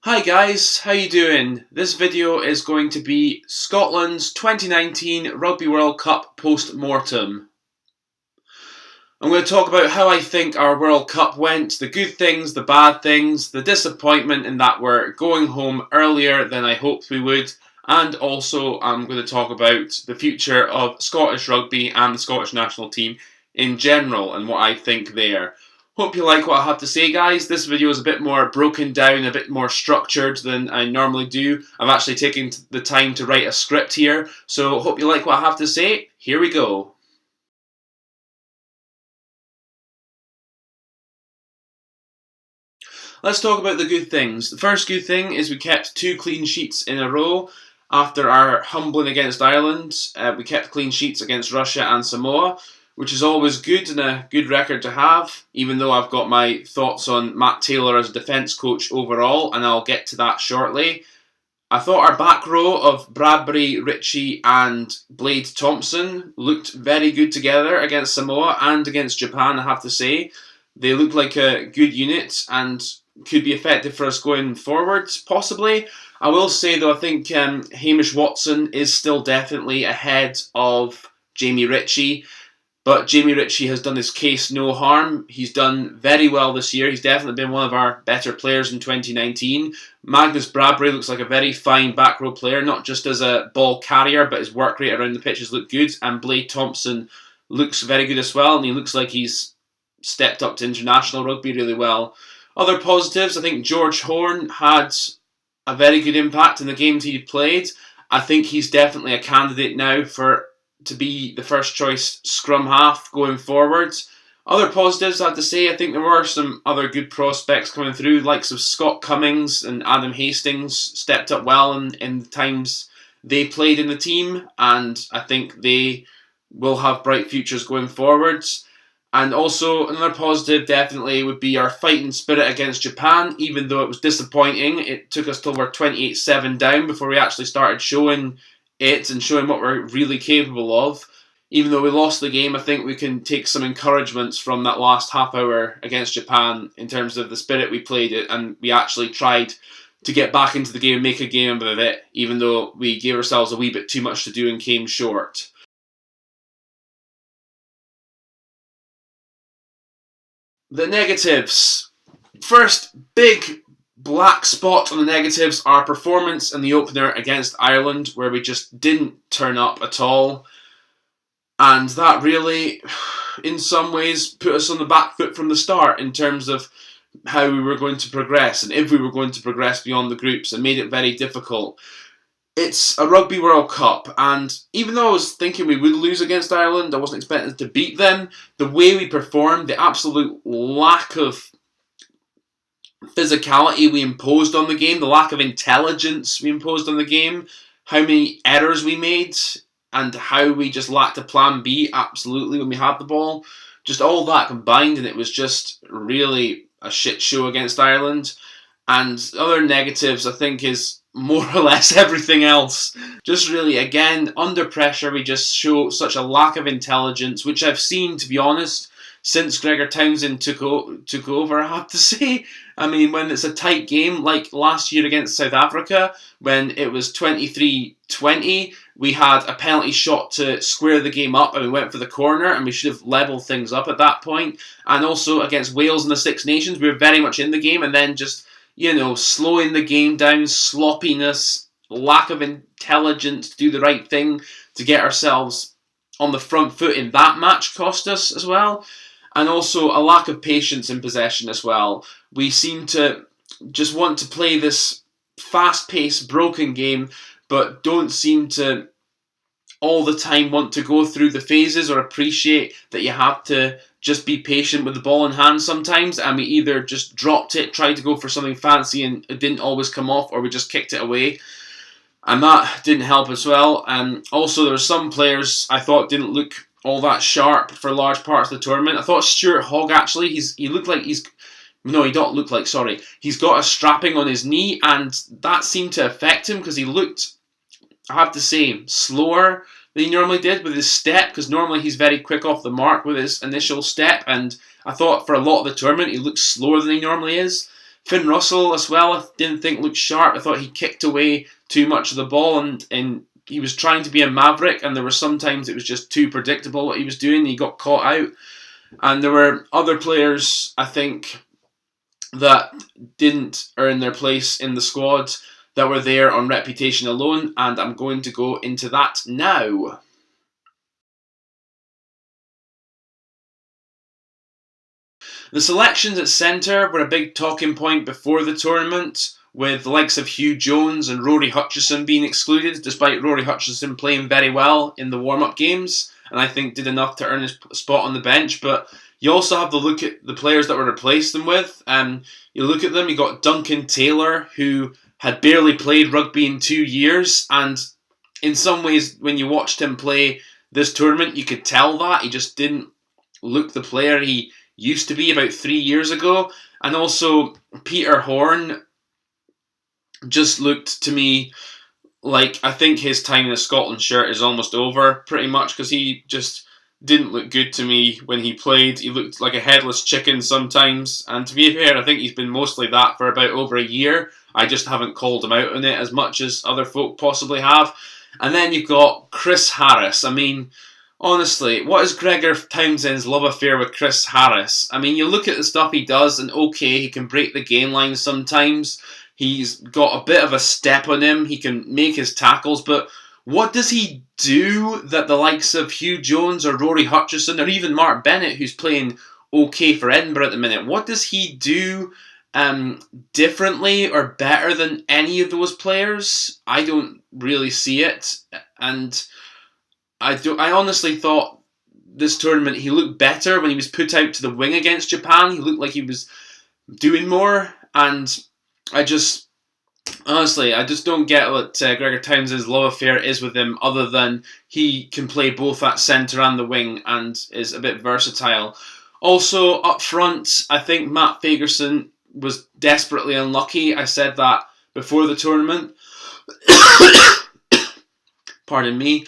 Hi guys, how you doing? This video is going to be Scotland's 2019 Rugby World Cup post-mortem. I'm going to talk about how I think our World Cup went, the good things, the bad things, the disappointment in that we're going home earlier than I hoped we would, and also I'm going to talk about the future of Scottish rugby and the Scottish national team in general and what I think there. Hope you like what I have to say, guys. This video is a bit more broken down, a bit more structured than I normally do. I've actually taken the time to write a script here, so hope you like what I have to say. Here we go. Let's talk about the good things. The first good thing is we kept 2 clean sheets in a row after our humbling against Ireland. We kept clean sheets against Russia and Samoa, which is always good and a good record to have, even though I've got my thoughts on Matt Taylor as a defence coach overall, and I'll get to that shortly. I thought our back row of Bradbury, Ritchie and Blade Thompson looked very good together against Samoa and against Japan, I have to say. They looked like a good unit and could be effective for us going forward, possibly. I will say, though, I think Hamish Watson is still definitely ahead of Jamie Ritchie. But Jamie Ritchie has done his case no harm. He's done very well this year. He's definitely been one of our better players in 2019. Magnus Bradbury looks like a very fine back row player, not just as a ball carrier, but his work rate around the pitches look good. And Blade Thompson looks very good as well, and he looks like he's stepped up to international rugby really well. Other positives, I think George Horne had a very good impact in the games he played. I think he's definitely a candidate now to be the first choice scrum half going forward. Other positives, I have to say, I think there were some other good prospects coming through, likes of Scott Cummings and Adam Hastings stepped up well in the times they played in the team, and I think they will have bright futures going forwards. And also, another positive definitely would be our fighting spirit against Japan. Even though it was disappointing, it took us till we're 28-7 down before we actually started showing it and showing what we're really capable of. Even though we lost the game, I think we can take some encouragements from that last half hour against Japan in terms of the spirit we played it, and we actually tried to get back into the game and make a game of it, even though we gave ourselves a wee bit too much to do and came short. The negatives. First big black spot on the negatives, our performance in the opener against Ireland, where we just didn't turn up at all. And that really, in some ways, put us on the back foot from the start in terms of how we were going to progress and if we were going to progress beyond the groups, and made it very difficult. It's a Rugby World Cup, and even though I was thinking we would lose against Ireland, I wasn't expecting to beat them. The way we performed, the absolute lack of physicality we imposed on the game, the lack of intelligence we imposed on the game, how many errors we made, and how we just lacked a plan B absolutely when we had the ball. Just all that combined, and it was just really a shit show against Ireland. And other negatives, I think, is more or less everything else. Just really, again, under pressure, we just show such a lack of intelligence, which I've seen, to be honest, since Gregor Townsend took over, I have to say. I mean, when it's a tight game, like last year against South Africa, when it was 23-20, we had a penalty shot to square the game up, and we went for the corner, and we should have levelled things up at that point. And also against Wales in the Six Nations, we were very much in the game, and then just, slowing the game down, sloppiness, lack of intelligence to do the right thing to get ourselves on the front foot in that match cost us as well. And also a lack of patience in possession as well. We seem to just want to play this fast-paced, broken game, but don't seem to all the time want to go through the phases or appreciate that you have to just be patient with the ball in hand sometimes, and we either just dropped it, tried to go for something fancy and it didn't always come off, or we just kicked it away. And that didn't help as well. And also there were some players I thought didn't look all that sharp for large parts of the tournament. I thought Stuart Hogg, actually, he looked like he's... No, he don't look like, sorry. He's got a strapping on his knee, and that seemed to affect him because he looked, I have to say, slower than he normally did with his step, because normally he's very quick off the mark with his initial step, and I thought for a lot of the tournament he looked slower than he normally is. Finn Russell as well, I didn't think looked sharp. I thought he kicked away too much of the ball, and he was trying to be a maverick, and there were sometimes it was just too predictable what he was doing. He got caught out. And there were other players, I think, that didn't earn their place in the squad that were there on reputation alone, and I'm going to go into that now. The selections at centre were a big talking point before the tournament, with the likes of Hugh Jones and Rory Hutchison being excluded, despite Rory Hutchison playing very well in the warm-up games, and I think did enough to earn his spot on the bench. But you also have to look at the players that were replaced them with. You look at them, you got Duncan Taylor, who had barely played rugby in 2 years, and in some ways, when you watched him play this tournament, you could tell that. He just didn't look the player he used to be about 3 years ago. And also, Peter Horne just looked to me like, I think his time in the Scotland shirt is almost over, pretty much, because he just didn't look good to me when he played. He looked like a headless chicken sometimes, and to be fair, I think he's been mostly that for about over a year. I just haven't called him out on it as much as other folk possibly have. And then you've got Chris Harris. I mean, honestly, what is Gregor Townsend's love affair with Chris Harris? I mean, you look at the stuff he does, and okay, he can break the game line sometimes. He's got a bit of a step on him. He can make his tackles, but what does he do that the likes of Hugh Jones or Rory Hutchison or even Mark Bennett, who's playing okay for Edinburgh at the minute, what does he do differently or better than any of those players? I don't really see it, and I honestly thought this tournament he looked better when he was put out to the wing against Japan. He looked like he was doing more, and I just don't get what Gregor Townsend's love affair is with him, other than he can play both at centre and the wing and is a bit versatile. Also, up front, I think Matt Fagerson was desperately unlucky. I said that before the tournament. Pardon me.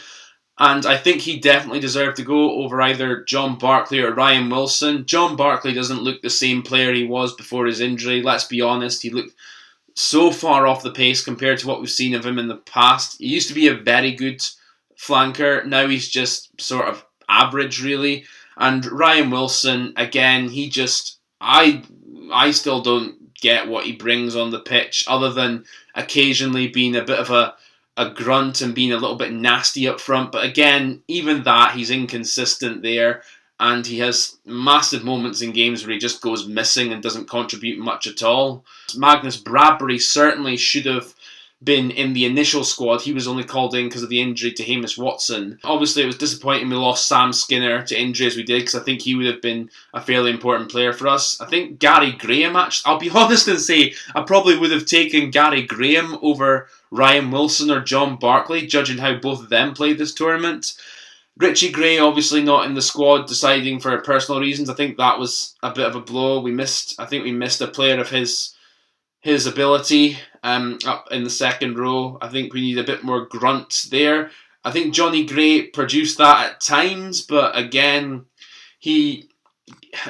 And I think he definitely deserved to go over either John Barclay or Ryan Wilson. John Barclay doesn't look the same player he was before his injury. Let's be honest, he looked so far off the pace compared to what we've seen of him in the past. He used to be a very good flanker. Now he's just sort of average, really. And Ryan Wilson, again, he just... I still don't get what he brings on the pitch, other than occasionally being a bit of a grunt and being a little bit nasty up front. But again, even that, he's inconsistent there. And he has massive moments in games where he just goes missing and doesn't contribute much at all. Magnus Bradbury certainly should have been in the initial squad. He was only called in because of the injury to Hamish Watson. Obviously, it was disappointing we lost Sam Skinner to injury as we did, because I think he would have been a fairly important player for us. I think Gary Graham, actually, I'll be honest and say, I probably would have taken Gary Graham over Ryan Wilson or John Barclay, judging how both of them played this tournament. Richie Gray obviously not in the squad, deciding for personal reasons. I think that was a bit of a blow. We missed a player of his ability up in the second row. I think we need a bit more grunt there. I think Johnny Gray produced that at times, but again,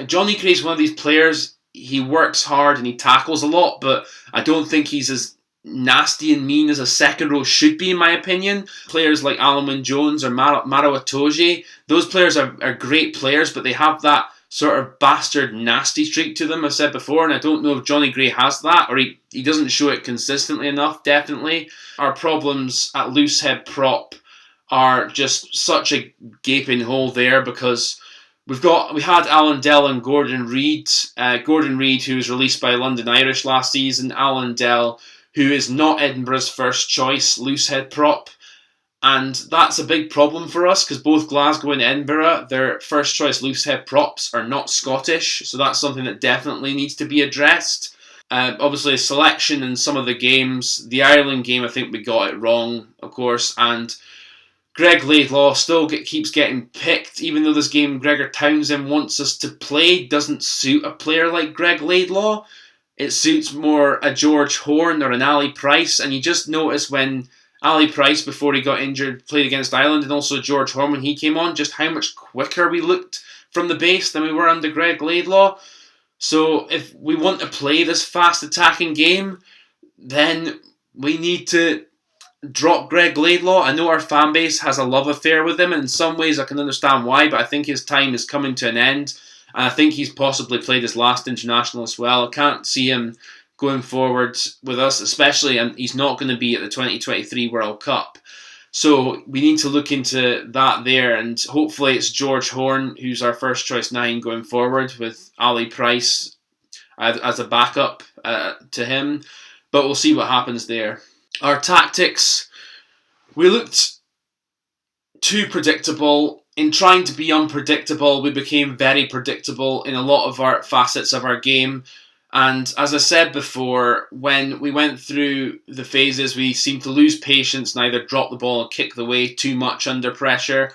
Johnny Gray's one of these players. He works hard and he tackles a lot, but I don't think he's as nasty and mean as a second row should be, in my opinion. Players like Alan Jones or Maro Itoje, those players are great players, but they have that sort of bastard nasty streak to them, I've said before, and I don't know if Johnny Gray has that, or he doesn't show it consistently enough, definitely. Our problems at loosehead prop are just such a gaping hole there, because we had Alan Dell and Gordon Reid. Gordon Reid, who was released by London Irish last season, Alan Dell, who is not Edinburgh's first choice loosehead prop. And that's a big problem for us, because both Glasgow and Edinburgh, their first choice loosehead props are not Scottish, so that's something that definitely needs to be addressed. Obviously, selection in some of the games. The Ireland game, I think we got it wrong, of course, and Greg Laidlaw still keeps getting picked, even though this game Gregor Townsend wants us to play doesn't suit a player like Greg Laidlaw. It suits more a George Horne or an Ali Price, and you just notice when Ali Price, before he got injured, played against Ireland, and also George Horne when he came on, just how much quicker we looked from the base than we were under Greg Laidlaw. So if we want to play this fast attacking game, then we need to drop Greg Laidlaw. I know our fan base has a love affair with him, and in some ways I can understand why, but I think his time is coming to an end, and I think he's possibly played his last international as well. I can't see him going forward with us, especially, and he's not going to be at the 2023 World Cup. So we need to look into that there, and hopefully it's George Horn who's our first choice 9 going forward, with Ali Price as a backup to him. But we'll see what happens there. Our tactics, we looked too predictable. In trying to be unpredictable, we became very predictable in a lot of our facets of our game. And as I said before, when we went through the phases, we seemed to lose patience and either drop the ball or kick the way too much under pressure.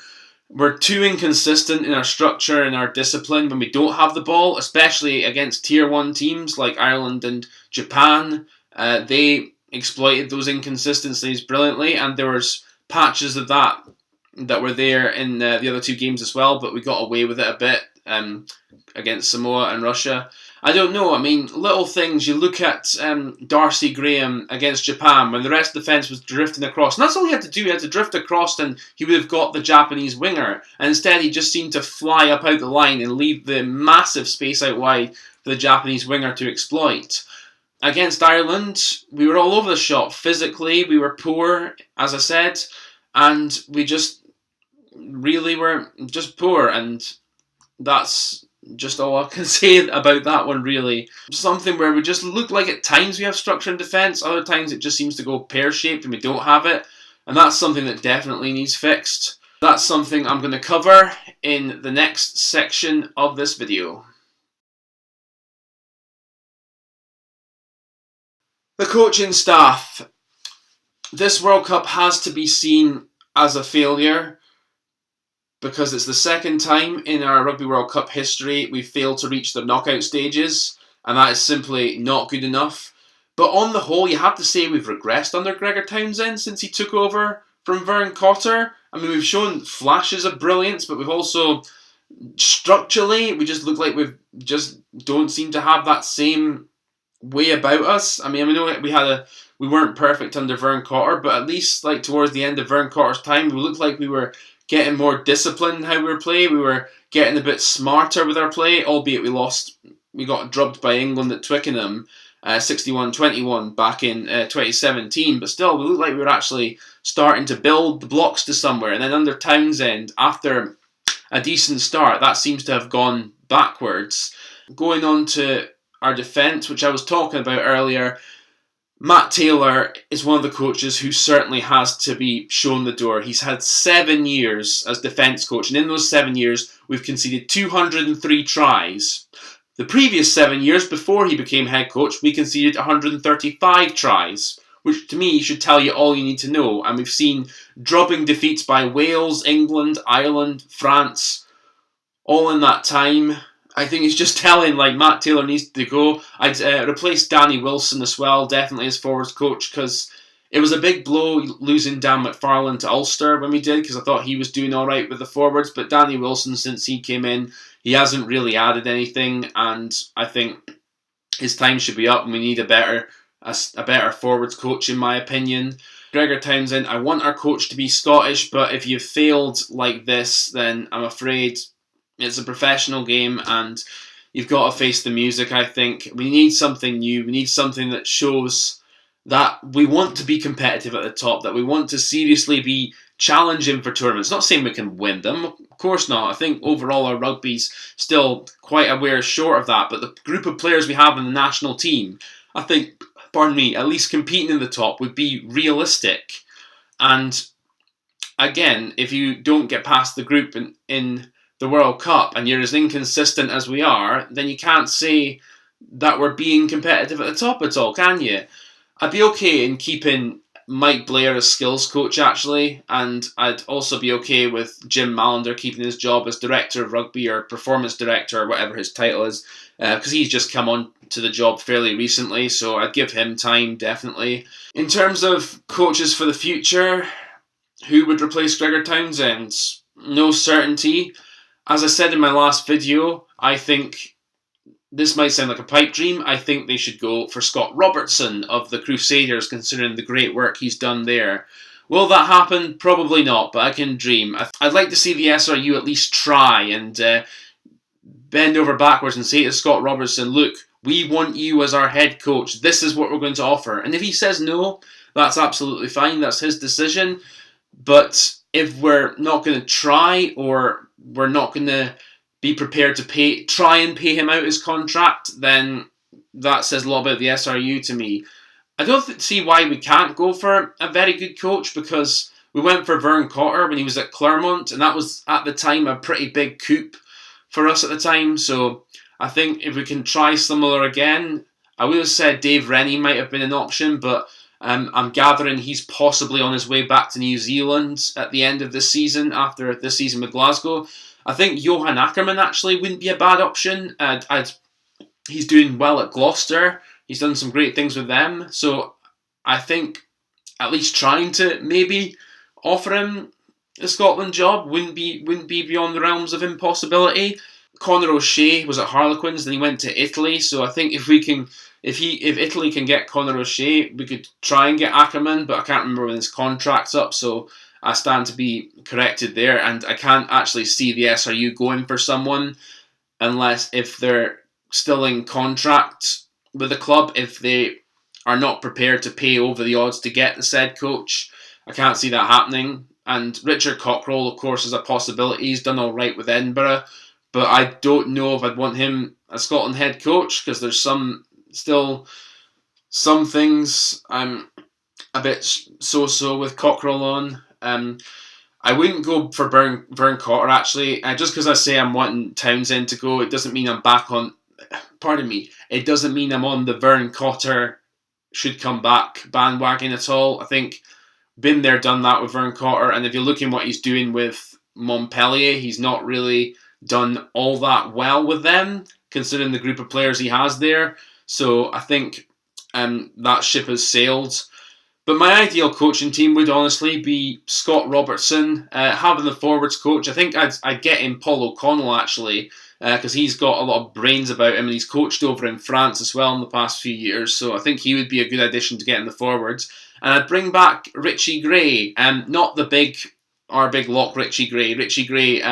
We're too inconsistent in our structure and our discipline when we don't have the ball, especially against Tier 1 teams like Ireland and Japan. They exploited those inconsistencies brilliantly, and there was patches of that were there in the other 2 games as well, but we got away with it a bit against Samoa and Russia. I don't know, I mean, little things. You look at Darcy Graham against Japan when the rest of the defence was drifting across, and that's all he had to do. He had to drift across and he would have got the Japanese winger, and instead he just seemed to fly up out the line and leave the massive space out wide for the Japanese winger to exploit. Against Ireland, we were all over the shop. Physically, we were poor, as I said, and we just really were just poor, and that's just all I can say about that one, really. Something where we just look like at times we have structure in defence, other times it just seems to go pear-shaped and we don't have it, and that's something that definitely needs fixed. That's something I'm going to cover in the next section of this video. The coaching staff. This World Cup has to be seen as a failure because it's the second time in our Rugby World Cup history we've failed to reach the knockout stages, and that is simply not good enough. But on the whole, you have to say we've regressed under Gregor Townsend since he took over from Vern Cotter. I mean, we've shown flashes of brilliance, but we've also, structurally, we just look like we just don't seem to have that same way about us. I mean, I know we weren't perfect under Vern Cotter, but at least like towards the end of Vern Cotter's time, we looked like we were getting more disciplined in how we were playing. We were getting a bit smarter with our play, albeit we got drubbed by England at Twickenham 61-21 back in 2017, but still we looked like we were actually starting to build the blocks to somewhere. And then under Townsend, after a decent start, that seems to have gone backwards. Going on to our defence, which I was talking about earlier, Matt Taylor is one of the coaches who certainly has to be shown the door. He's had 7 years as defence coach, and in those 7 years, we've conceded 203 tries. The previous 7 years, before he became head coach, we conceded 135 tries, which to me should tell you all you need to know. And we've seen drubbing defeats by Wales, England, Ireland, France, all in that time. I think it's just telling, like, Matt Taylor needs to go. I'd replace Danny Wilson as well, definitely as forwards coach, because it was a big blow losing Dan McFarlane to Ulster when we did, because I thought he was doing all right with the forwards, but Danny Wilson, since he came in, he hasn't really added anything, and I think his time should be up, and we need a better forwards coach, in my opinion. Gregor Townsend, I want our coach to be Scottish, but if you've failed like this, then I'm afraid it's a professional game and you've got to face the music, I think. We need something new. We need something that shows that we want to be competitive at the top, that we want to seriously be challenging for tournaments. Not saying we can win them, of course not. I think overall our rugby's still quite a way short of that, but the group of players we have in the national team, I think, at least competing in the top would be realistic. And again, if you don't get past the group in the World Cup and you're as inconsistent as we are, then you can't say that we're being competitive at the top at all, can you? I'd be okay in keeping Mike Blair as skills coach, actually, and I'd also be okay with Jim Malander keeping his job as director of rugby or performance director or whatever his title is, because he's just come on to the job fairly recently, so I'd give him time, definitely. In terms of coaches for the future, who would replace Gregor Townsend? No certainty. As I said in my last video, I think this might sound like a pipe dream. I think they should go for Scott Robertson of the Crusaders, considering the great work he's done there. Will that happen? Probably not, but I can dream. I'd like to see the SRU at least try and bend over backwards and say to Scott Robertson, look, we want you as our head coach. This is what we're going to offer. And if he says no, that's absolutely fine. That's his decision. But if we're not going to try, or we're not going to be prepared to try and pay him out his contract, then that says a lot about the SRU to me. I don't see why we can't go for a very good coach, because we went for Vern Cotter when he was at Clermont, and that was at the time a pretty big coup for us at the time. So I think if we can try similar again, I would have said Dave Rennie might have been an option, but I'm gathering he's possibly on his way back to New Zealand at the end of this season, after this season with Glasgow. I think Johan Ackermann actually wouldn't be a bad option. He's doing well at Gloucester. He's done some great things with them. So I think at least trying to maybe offer him a Scotland job wouldn't be beyond the realms of impossibility. Conor O'Shea was at Harlequins, then he went to Italy. So I think if Italy can get Conor O'Shea, we could try and get Ackermann, but I can't remember when his contract's up, so I stand to be corrected there. And I can't actually see the SRU going for someone unless if they're still in contract with the club, if they are not prepared to pay over the odds to get the said coach. I can't see that happening. And Richard Cockrell, of course, is a possibility. He's done all right with Edinburgh, but I don't know if I'd want him as Scotland head coach, because there's still some things I'm a bit so-so with Cockrell on. I wouldn't go for Vern Cotter, actually. Just because I say I'm wanting Townsend to go, it doesn't mean I'm back on... Pardon me. It doesn't mean I'm on the Vern Cotter should come back bandwagon at all. I think been there, done that with Vern Cotter, and if you're looking what he's doing with Montpellier, he's not really done all that well with them, considering the group of players he has there. So I think that ship has sailed. But my ideal coaching team would honestly be Scott Robertson, having the forwards coach. I think I'd get in Paul O'Connell, actually, because he's got a lot of brains about him, and he's coached over in France as well in the past few years. So I think he would be a good addition to get in the forwards. And I'd bring back Richie Gray, not our big lock Richie Gray. Richie Gray,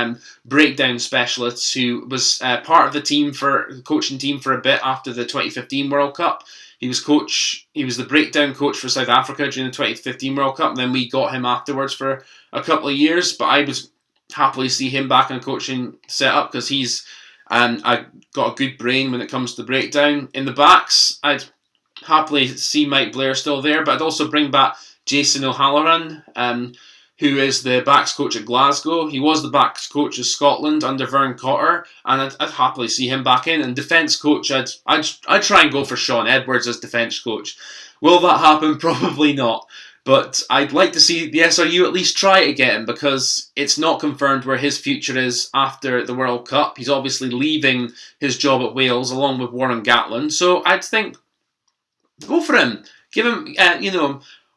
breakdown specialist, who was part of the coaching team for a bit after the 2015 World Cup. He was the breakdown coach for South Africa during the 2015 World Cup, and then we got him afterwards for a couple of years. But I would happily see him back in a coaching setup, because I got a good brain when it comes to breakdown. In the backs, I'd happily see Mike Blair still there, but I'd also bring back Jason O'Halloran, who is the backs coach at Glasgow. He was the backs coach of Scotland under Vern Cotter, and I'd happily see him back in. And defence coach, I'd try and go for Sean Edwards as defence coach. Will that happen? Probably not. But I'd like to see the SRU at least try to get him, because it's not confirmed where his future is after the World Cup. He's obviously leaving his job at Wales along with Warren Gatland. So I'd think, go for him. Give him,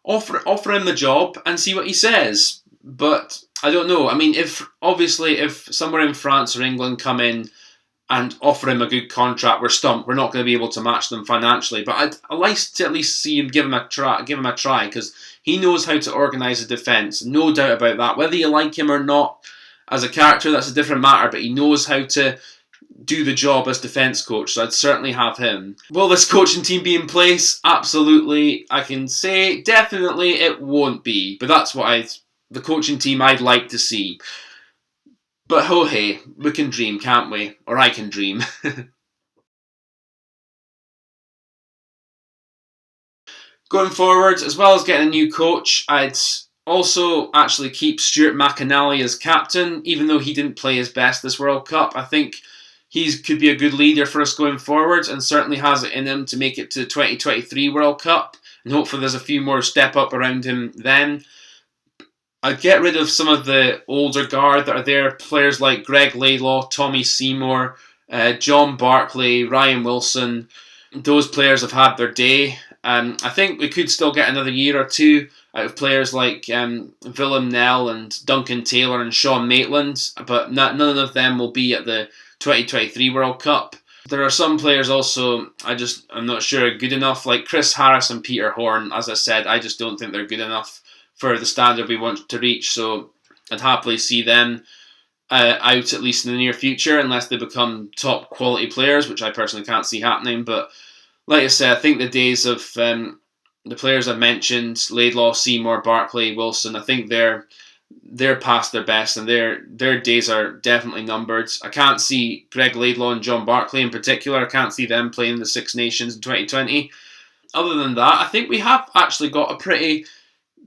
offer him the job and see what he says. But I don't know. I mean, if somewhere in France or England come in and offer him a good contract, we're stumped. We're not going to be able to match them financially. But I'd like to at least see him give him a try, because he knows how to organise a defence. No doubt about that. Whether you like him or not as a character, that's a different matter. But he knows how to do the job as defence coach, so I'd certainly have him. Will this coaching team be in place? Absolutely. I can say definitely it won't be, but that's the coaching team I'd like to see. But ho hey, we can dream, can't we? Or I can dream. Going forward, as well as getting a new coach, I'd also actually keep Stuart McInally as captain, even though he didn't play his best this World Cup. I think he could be a good leader for us going forward, and certainly has it in him to make it to the 2023 World Cup. And hopefully there's a few more step up around him then. I'd get rid of some of the older guard that are there, players like Greg Laidlaw, Tommy Seymour, John Barclay, Ryan Wilson. Those players have had their day. I think we could still get another year or two out of players like Willem Nel and Duncan Taylor and Sean Maitland, but none of them will be at the 2023 World Cup. There are some players also I'm not sure are good enough, like Chris Harris and Peter Horn. As I said, I just don't think they're good enough for the standard we want to reach. So I'd happily see them out, at least in the near future, unless they become top quality players, which I personally can't see happening. But like I said, I think the days of the players I've mentioned, Laidlaw, Seymour, Barkley, Wilson, I think they're past their best, and their days are definitely numbered. I can't see Greg Laidlaw and John Barkley in particular. I can't see them playing the Six Nations in 2020. Other than that, I think we have actually got a pretty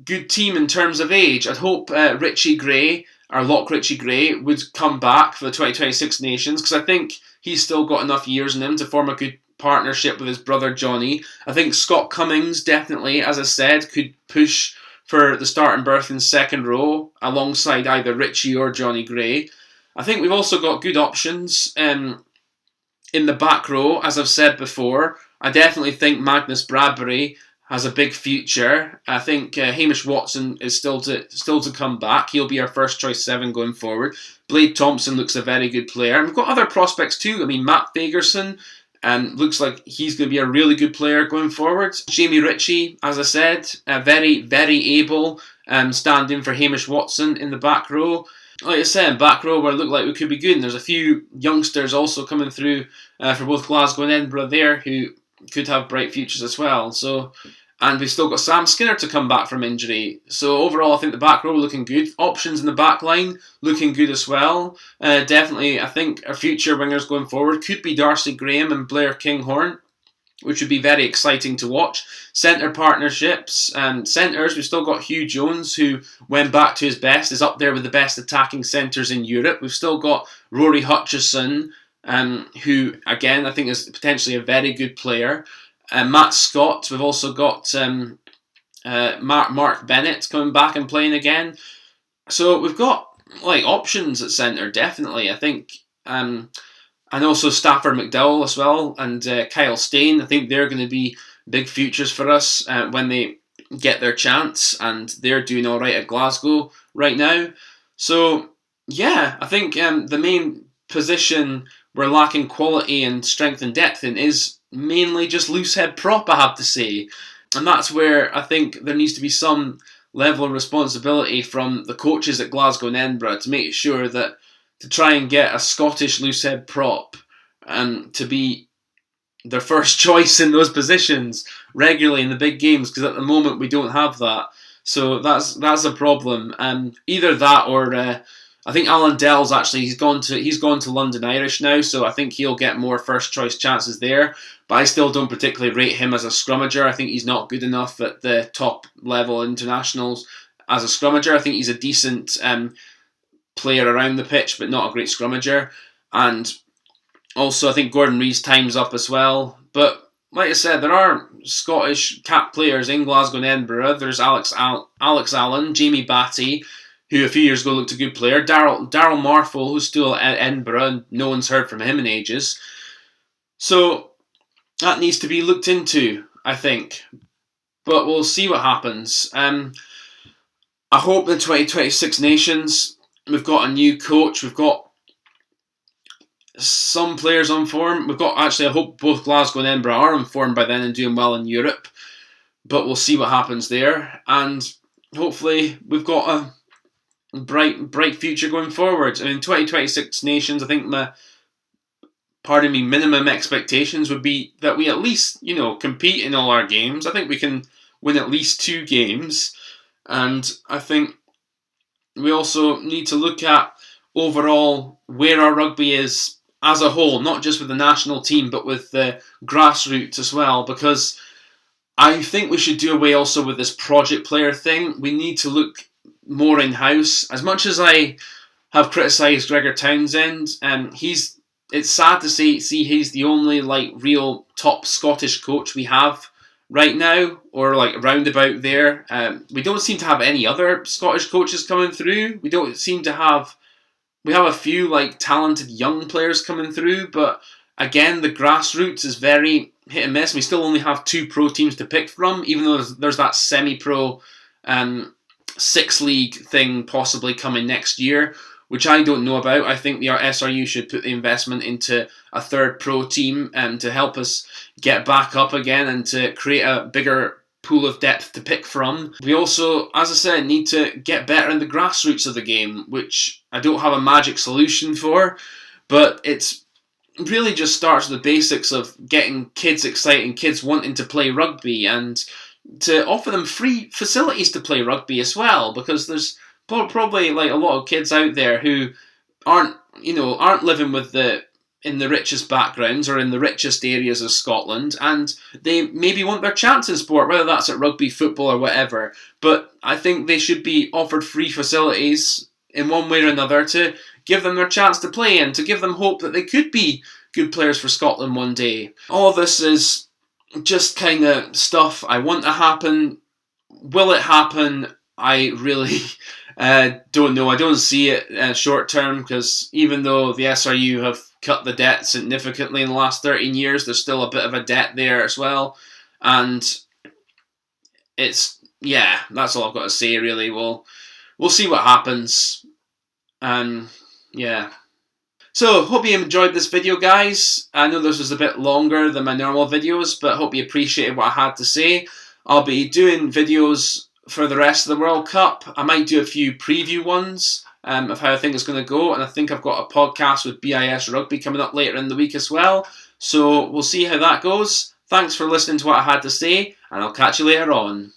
good team in terms of age. I'd hope Richie Gray, our lock Richie Gray, would come back for the 2026 Nations, because I think he's still got enough years in him to form a good partnership with his brother Johnny. I think Scott Cummings definitely, as I said, could push for the starting berth in second row alongside either Richie or Johnny Gray. I think we've also got good options in the back row, as I've said before. I definitely think Magnus Bradbury has a big future. I think Hamish Watson is still to come back. He'll be our first choice 7 going forward. Blade Thompson looks a very good player. And we've got other prospects too. I mean, Matt Fagerson looks like he's going to be a really good player going forward. Jamie Ritchie, as I said, very, very able, standing for Hamish Watson in the back row. Like I said, back row where it looked like we could be good. And there's a few youngsters also coming through for both Glasgow and Edinburgh there who could have bright futures as well. And we've still got Sam Skinner to come back from injury. So overall, I think the back row looking good. Options in the back line looking good as well. Definitely, I think our future wingers going forward could be Darcy Graham and Blair Kinghorn, which would be very exciting to watch. Centre partnerships. Centres, we've still got Hugh Jones, who, when back to his best, is up there with the best attacking centres in Europe. We've still got Rory Hutchison, who, again, I think is potentially a very good player. Matt Scott. We've also got Mark Bennett coming back and playing again. So we've got options at centre, definitely. I think, and also Stafford McDowell as well, and Kyle Stain. I think they're going to be big futures for us when they get their chance, and they're doing all right at Glasgow right now. So yeah, I think the main position we're lacking quality and strength and depth in is mainly just loosehead prop, I have to say. And that's where I think there needs to be some level of responsibility from the coaches at Glasgow and Edinburgh to make sure that to try and get a Scottish loosehead prop to be their first choice in those positions regularly in the big games, because at the moment we don't have that. So that's a problem. Either that or I think Alan Dell's actually he's gone to London Irish now, so I think he'll get more first choice chances there. But I still don't particularly rate him as a scrummager. I think he's not good enough at the top level internationals as a scrummager. I think he's a decent player around the pitch, but not a great scrummager. And also, I think Gordon Reid's time's up as well. But like I said, there are Scottish cap players in Glasgow and Edinburgh. There's Alex Allen, Jamie Batty, who a few years ago looked a good player. Daryl Marful, who's still at Edinburgh, and no one's heard from him in ages. So that needs to be looked into, I think. But we'll see what happens. I hope the 2026 Nations, we've got a new coach, we've got some players on form. I hope both Glasgow and Edinburgh are on form by then and doing well in Europe. But we'll see what happens there. And hopefully we've got a bright future going forward. I mean, 2026 Nations, I think minimum expectations would be that we at least, compete in all our games. I think we can win at least 2 games. And I think we also need to look at overall where our rugby is as a whole, not just with the national team, but with the grassroots as well, because I think we should do away also with this project player thing. We need to look more in-house. As much as I have criticised Gregor Townsend, it's sad to see he's the only real top Scottish coach we have right now, or roundabout there. We don't seem to have any other Scottish coaches coming through. We have a few talented young players coming through, but again, the grassroots is very hit and miss. We still only have 2 pro teams to pick from, even though there's that semi-pro 6 league thing possibly coming next year. which I don't know about. I think the SRU should put the investment into a third pro team to help us get back up again and to create a bigger pool of depth to pick from. We also, as I said, need to get better in the grassroots of the game, which I don't have a magic solution for, but it's really just starts with the basics of getting kids excited and kids wanting to play rugby, and to offer them free facilities to play rugby as well, because there's probably like a lot of kids out there who aren't living in the richest backgrounds or in the richest areas of Scotland, and they maybe want their chance in sport, whether that's at rugby, football or whatever. But I think they should be offered free facilities in one way or another to give them their chance to play and to give them hope that they could be good players for Scotland one day. All of this is just kind of stuff I want to happen. Will it happen? I really don't know. I don't see it short term, because even though the SRU have cut the debt significantly in the last 13 years, there's still a bit of a debt there as well. And that's all I've got to say really. We'll see what happens. Yeah. So, hope you enjoyed this video, guys. I know this was a bit longer than my normal videos, but hope you appreciated what I had to say. I'll be doing videos for the rest of the World Cup. I might do a few preview ones of how I think it's going to go, and I think I've got a podcast with BIS Rugby coming up later in the week as well. So, we'll see how that goes. Thanks for listening to what I had to say, and I'll catch you later on.